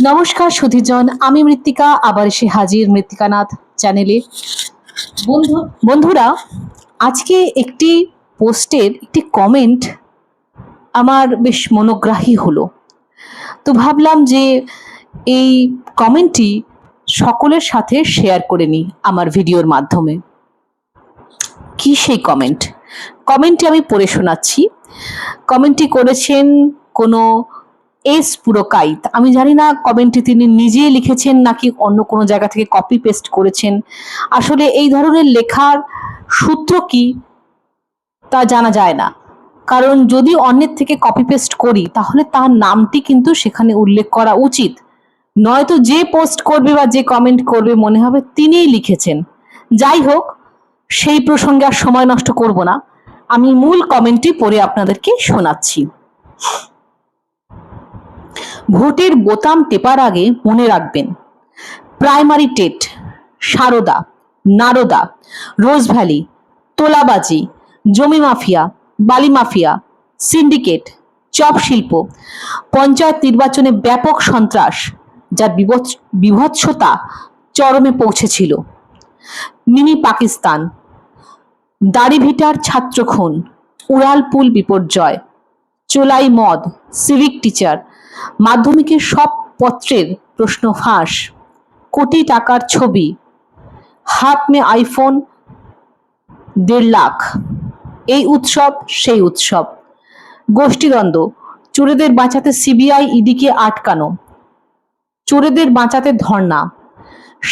নমস্কার সুধীজন, আমি মৃত্তিকা আবার এসে হাজির মৃত্তিকানাথ চ্যানেলে। বন্ধুরা, আজকে একটি পোস্টের একটি কমেন্ট আমার বেশ মনোগ্রাহী হলো। তো ভাবলাম যে এই কমেন্টটি সকলের সাথে শেয়ার করে নিই আমার ভিডিওর মাধ্যমে। কি সেই কমেন্টটি আমি পড়ে শোনাচ্ছি। কমেন্টটি করেছেন কোনো এস পুরকাইত। আমি জানি না কমেন্টটি তিনি নিজেই লিখেছেন নাকি অন্য কোনো জায়গা থেকে কপি পেস্ট করেছেন। আসলে এই ধরনের লেখার সূত্র কি তা জানা যায় না, কারণ যদি অন্যের থেকে কপি পেস্ট করি তাহলে তার নামটি কিন্তু সেখানে উল্লেখ করা উচিত, নয়তো যে পোস্ট করবে বা যে কমেন্ট করবে মনে হবে তিনিই লিখেছেন। যাই হোক, সেই প্রসঙ্গে আর সময় নষ্ট করব না, আমি মূল কমেন্টটি পড়ে আপনাদেরকে শোনাচ্ছি। ভোটের বোতাম টেপার আগে মনে রাখবেন, primary TET, Saradha, Narada, Rose Valley, তোলাবাজি, জমি মাফিয়া, বালি মাফিয়া, সিন্ডিকেট, চপ শিল্প, পঞ্চায়েত নির্বাচনে ব্যাপক সন্ত্রাস, যার বিভৎসতা চরমে পৌঁছেছিল, মিনি পাকিস্তান, দাড়িভিটার ছাত্র খুন, উড়ালপুল বিপর্যয়, চোলাই মদ, সিভিক টিচার, মাধ্যমিকের সব পত্রের প্রশ্ন ফাঁস, কোটি টাকার ছবি, হাত মে আইফোন 1.5 লাখ, এই উৎসব সেই উৎসব, গোষ্ঠীদ্বন্দ্ব, চোরেদের বাঁচাতে সিবিআই ইডিকে আটকানো, চোরেদের বাঁচাতে ধর্ণা,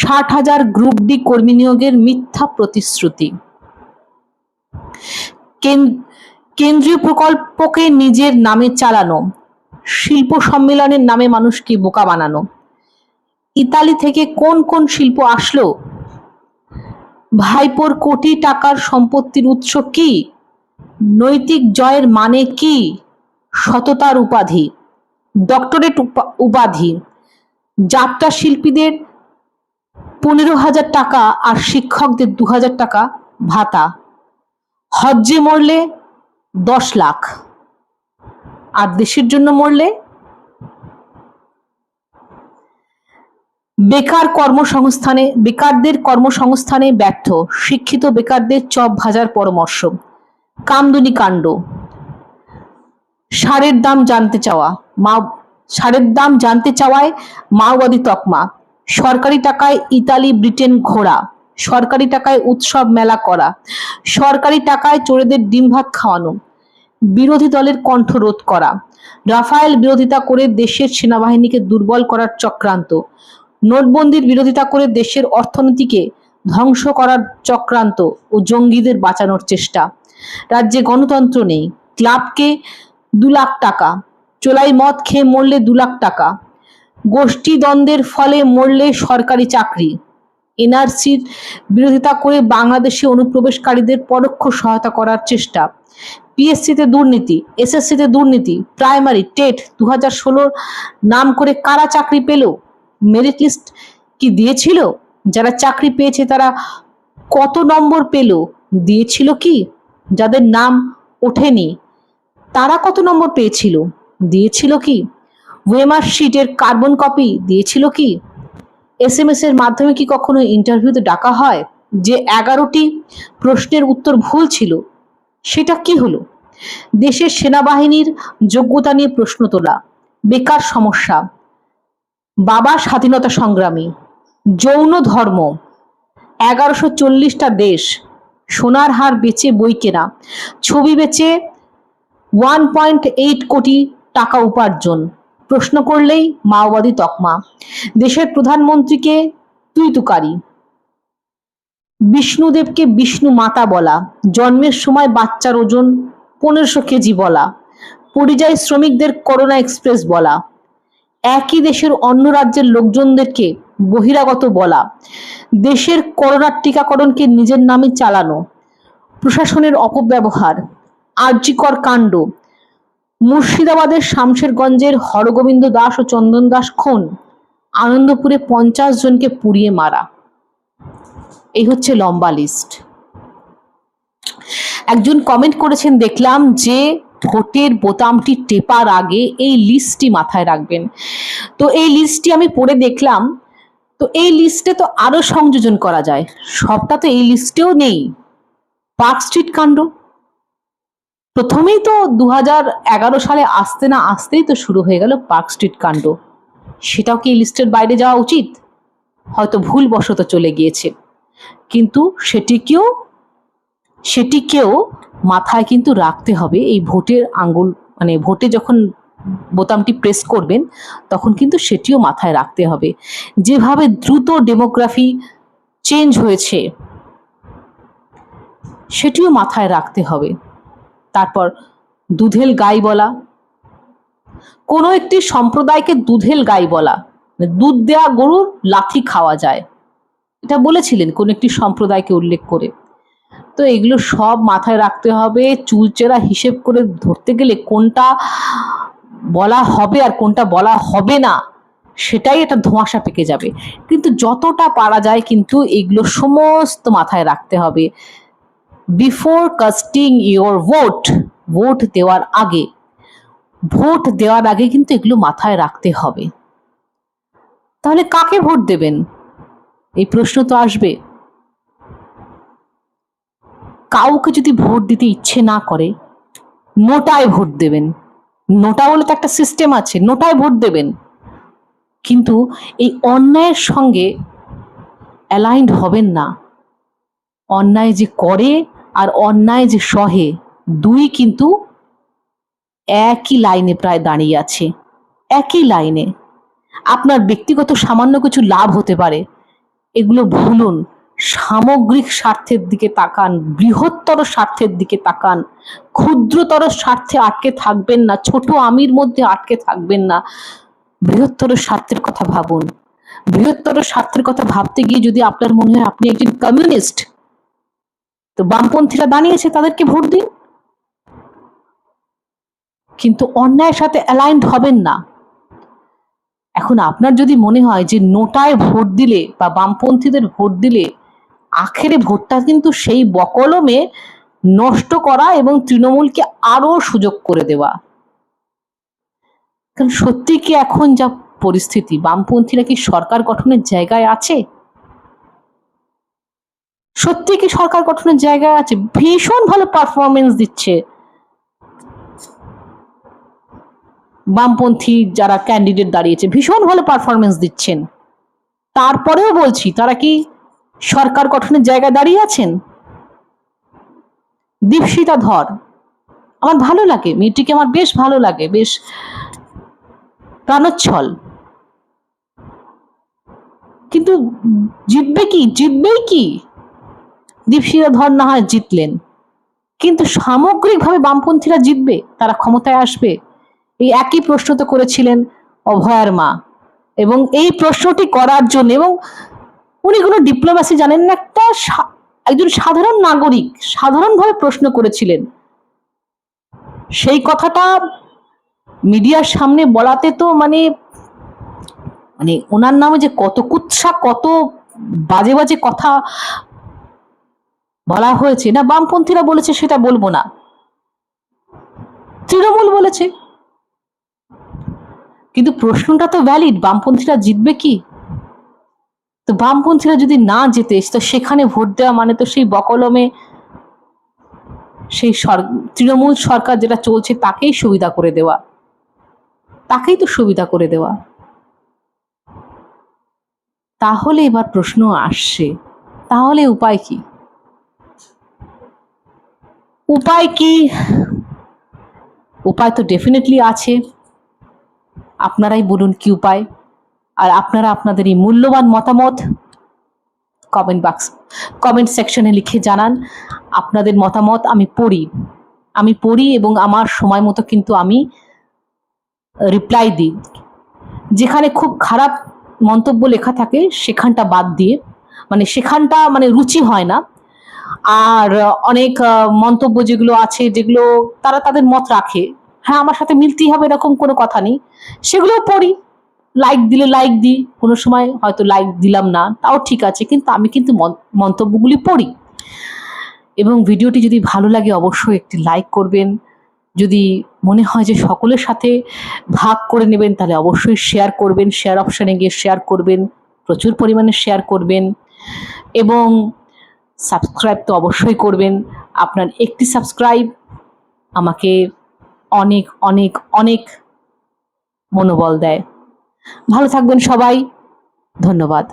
60,000 গ্রুপ ডি কর্মী নিয়োগের মিথ্যা প্রতিশ্রুতি, কেন্দ্রীয় প্রকল্পকে নিজের নামে চালানো, শিল্প সম্মেলনের নামে মানুষকে বোকা বানানো, ইতালি থেকে কোন কোন শিল্প আসলো, ভাইপোর কোটি টাকার সম্পত্তির উৎস কি, নৈতিক জয়ের মানে কি, সততার উপাধি, ডক্টরেট উপাধি, যাত্রা শিল্পীদের 15,000 টাকা আর শিক্ষকদের 2,000 টাকা ভাতা, হজ্জে মরলে 10 লাখ, আর দেশের জন্য মরলে বেকারদের কর্মসংস্থানে ব্যর্থ, শিক্ষিত বেকারদের চপ ভাজার পরামর্শ, কামদুনি কাণ্ড, সারের দাম জানতে চাওয়ায় মাওবাদী তকমা, সরকারি টাকায় ইতালি ব্রিটেন ঘোরা, সরকারি টাকায় উৎসব মেলা করা, সরকারি টাকায় চোরেদের ডিম ভাত খাওয়ানো, বিরোধী দলের কণ্ঠ রোধ করা, রাফায়েল বিরোধিতা করে দেশের সেনাবাহিনীকে দুর্বল করার চক্রান্ত, নোটবন্দির বিরোধিতা করে দেশের অর্থনীতিকে ধ্বংস করার চক্রান্ত ও জঙ্গিদের বাঁচানোর চেষ্টা, রাজ্যে গণতন্ত্র নেই, ক্লাবকে 2 লাখ টাকা, চোলাই মদ খেয়ে মরলে 2 লাখ টাকা, গোষ্ঠী দ্বন্দ্বের ফলে মরলে সরকারি চাকরি, এনআরসির বিরোধিতা করে বাংলাদেশে অনুপ্রবেশকারীদের পরোক্ষ সহায়তা করার চেষ্টা, পিএসসিতে দুর্নীতি, এসএসসিতে দুর্নীতি, প্রাইমারি টেট 2016 নাম করে কারা চাকরি পেল, মেরিট লিস্ট কি দিয়েছিল, যারা চাকরি পেয়েছে তারা কত নম্বর পেল দিয়েছিল কি, যাদের নাম ওঠেনি তারা কত নম্বর পেয়েছিল দিয়েছিল কি, ওয়েমার শিটের কার্বন কপি দিয়েছিল কি, এসএমএস এর মাধ্যমে কি কখনো ইন্টারভিউতে ডাকা হয়, যে 11টি প্রশ্নের উত্তর ভুল ছিল সেটা কি হলো, দেশের সেনাবাহিনীর যোগ্যতা নিয়ে প্রশ্ন তোলা, বেকার সমস্যা, বাবা স্বাধীনতা সংগ্রামী, যৌন ধর্ম, 1140টা দেশ, সোনার হার বেচে বই কেনা, ছবি বেচে 1.8 কোটি টাকা উপার্জন, প্রশ্ন করলেই মাওবাদী তকমা, দেশের প্রধানমন্ত্রীকে তুই তুকারি, বিষ্ণুদেবকে বিষ্ণু মাতা বলা, জন্মের সময় বাচ্চার ওজন 1500 কেজি বলা, পরিযায়ী শ্রমিকদের করোনা এক্সপ্রেস বলা, একই দেশের অন্য রাজ্যের লোকজনদেরকে বহিরাগত বলা, দেশের করোনার টিকাকরণকে নিজের নামে চালানো, প্রশাসনের অপব্যবহার, আরজিকর কাণ্ড, মুর্শিদাবাদের শামশেরগঞ্জের হরগোবিন্দ দাস ও চন্দন দাস খুন, আনন্দপুরে 50 জনকে পুড়িয়ে মারা। এই হচ্ছে লম্বা লিস্ট। একজন কমেন্ট করেছেন দেখলাম যে ভোটের বোতামটি টেপার আগে এই লিস্টটি মাথায় রাখবেন। তো এই লিস্টটি আমি পড়ে দেখলাম, তো এই লিস্টে তো আরো সংযোজন করা যায়, সবটা তো এই লিস্টেও নেই। পার্ক স্ট্রিট কাণ্ড প্রথমেই তো 2011 সালে আসতে না আসতেই তো শুরু হয়ে গেল পার্ক স্ট্রিট কাণ্ড। সেটাও কি এই লিস্টের বাইরে যাওয়া উচিত? হয়তো ভুলবশত চলে গিয়েছে, কিন্তু সেটিকেও মাথায় কিন্তু রাখতে হবে। এই ভোটের আঙ্গুল মানে ভোটে যখন বোতামটি প্রেস করবেন তখন কিন্তু সেটিও মাথায় রাখতে হবে। যেভাবে দ্রুত ডেমোগ্রাফি চেঞ্জ হয়েছে সেটিও মাথায় রাখতে হবে। তারপর দুধেল গাই বলা, কোনো একটি সম্প্রদায়কে দুধেল গাই বলা, দুধ দেওয়া গরুর লাথি খাওয়া যায়, এটা বলেছিলেন কোন একটি সম্প্রদায়কে উল্লেখ করে। তো এগুলো সব মাথায় রাখতে হবে। চুলচেরা হিসেব করে ধরতে গেলে কোনটা বলা হবে আর কোনটা বলা হবে না সেটাই একটা ধোঁয়াশা পেকে যাবে। কিন্তু যতটা পারা যায় কিন্তু এগুলো সমস্ত মাথায় রাখতে হবে বিফোর কাস্টিং ইওর ভোট দেওয়ার আগে। ভোট দেওয়ার আগে কিন্তু এগুলো মাথায় রাখতে হবে। তাহলে কাকে ভোট দেবেন, এই প্রশ্ন তো আসবে। কাউকে যদি ভোট দিতে ইচ্ছে না করে নোটায় ভোট দেবেন। নোটা বলে তো একটা সিস্টেম আছে, নোটায় ভোট দেবেন। কিন্তু এই অন্যায়ের সঙ্গে অ্যালাইন্ড হবেন না। অন্যায় যে করে আর অন্যায় যে সহে, দুই কিন্তু একই লাইনে প্রায় দাঁড়িয়ে আছে, একই লাইনে। আপনার ব্যক্তিগত সামান্য কিছু লাভ হতে পারে, এগুলো ভুলুন। সামগ্রিক স্বার্থের দিকে তাকান, বৃহত্তর স্বার্থের দিকে তাকান। ক্ষুদ্রতর স্বার্থে আটকে থাকবেন না, ছোট আমির মধ্যে আটকে থাকবেন না। বৃহত্তর স্বার্থের কথা ভাবুন। বৃহত্তর স্বার্থের কথা ভাবতে গিয়ে যদি আপনার মনে হয় আপনি একজন কমিউনিস্ট, তো বামপন্থীরা দাঁড়িয়েছে, তাদেরকে ভোট দিন। কিন্তু অন্যায়ের সাথে অ্যালাইন্ড হবেন না। এখন আপনার যদি মনে হয় যে নোটায় ভোট দিলে বা বামপন্থীদের ভোট দিলে আখেরে ভোটটা কিন্তু সেই বকলমে নষ্ট করা এবং তৃণমূলকে আরো সুযোগ করে দেওয়া, কারণ সত্যি কি এখন যা পরিস্থিতি, বামপন্থীরা কি সরকার গঠনের জায়গায় আছে? সত্যি কি সরকার গঠনের জায়গায় আছে? ভীষণ ভালো পারফরমেন্স দিচ্ছে বামপন্থী যারা ক্যান্ডিডেট দাঁড়িয়েছে, ভীষণ ভালো পারফরমেন্স দিচ্ছেন। তারপরেও বলছি, তারা কি সরকার গঠনের জায়গায় দাঁড়িয়ে আছেন? দীপশিতা ধর, আমার ভালো লাগে, মেয়েটিকে আমার বেশ ভালো লাগে, বেশ প্রাণোচ্ছল। কিন্তু জিতবেই কি? দীপশিতা ধর না হয় জিতলেন, কিন্তু সামগ্রিকভাবে বামপন্থীরা জিতবে, তারা ক্ষমতায় আসবে? এই একই প্রশ্ন তো করেছিলেন অভয়ার মা। এবং এই প্রশ্নটি করার জন্য, এবং উনি কোনো ডিপ্লোম্যাসি জানেন না, একজন সাধারণ নাগরিক সাধারণভাবে প্রশ্ন করেছিলেন। সেই কথাটা মিডিয়ার সামনে বলাতে তো মানে ওনার নামে যে কত কুৎসা, কত বাজে বাজে কথা বলা হয়েছে, না বামপন্থীরা বলেছে সেটা বলবো না, তৃণমূল বলেছে। কিন্তু প্রশ্নটা তো ভ্যালিড, বামপন্থীরা জিতবে কি? তো বামপন্থীরা যদি না জেতে, তো সেখানে ভোট দেওয়া মানে তো সেই বকলমে সেই তৃণমূল সরকার যেটা চলছে তাকেই সুবিধা করে দেওয়া, তাকেই তো সুবিধা করে দেওয়া। তাহলে এবার প্রশ্ন আসছে, তাহলে উপায় কি? উপায় কি? উপায় তো ডেফিনেটলি আছে। আপনারাই বলুন কি উপায়। আর আপনারা আপনাদের এই মূল্যবান মতামত কমেন্ট সেকশনে লিখে জানান। আপনাদের মতামত আমি পড়ি এবং আমার সময় মতো কিন্তু আমি রিপ্লাই দিই। যেখানে খুব খারাপ মন্তব্য লেখা থাকে সেখানটা বাদ দিয়ে, সেখানটা রুচি হয় না। আর অনেক মন্তব্য যেগুলো আছে, যেগুলো তারা তাদের মত রাখে, হ্যাঁ আমার সাথে মিলতেই হবে এরকম কোনো কথা নেই, সেগুলোও পড়ি। লাইক দিলে লাইক দিই, কোনো সময় হয়তো লাইক দিলাম না, তাও ঠিক আছে, কিন্তু আমি কিন্তু মন্তব্যগুলি পড়ি। এবং ভিডিওটি যদি ভালো লাগে অবশ্যই একটি লাইক করবেন, যদি মনে হয় যে সকলের সাথে ভাগ করে নেবেন, তাহলে অবশ্যই শেয়ার করবেন, শেয়ার অপশানে গিয়ে শেয়ার করবেন, প্রচুর পরিমাণে শেয়ার করবেন এবং সাবস্ক্রাইব তো অবশ্যই করবেন। আপনার একটি সাবস্ক্রাইব আমাকে অনেক অনেক অনেক মনোবল দেয়। ভালো থাকবেন সবাই, ধন্যবাদ।